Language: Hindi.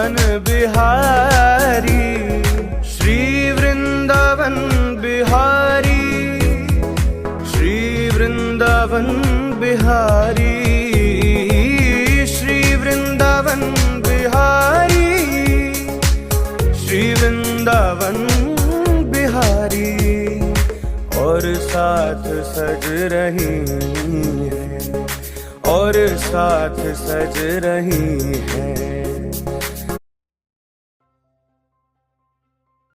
वृंदावन बिहारी, श्री वृंदावन बिहारी, श्री वृंदावन बिहारी, श्री वृंदावन बिहारी, श्री वृंदावन बिहारी। और साथ सज रही है, और साथ सज रही है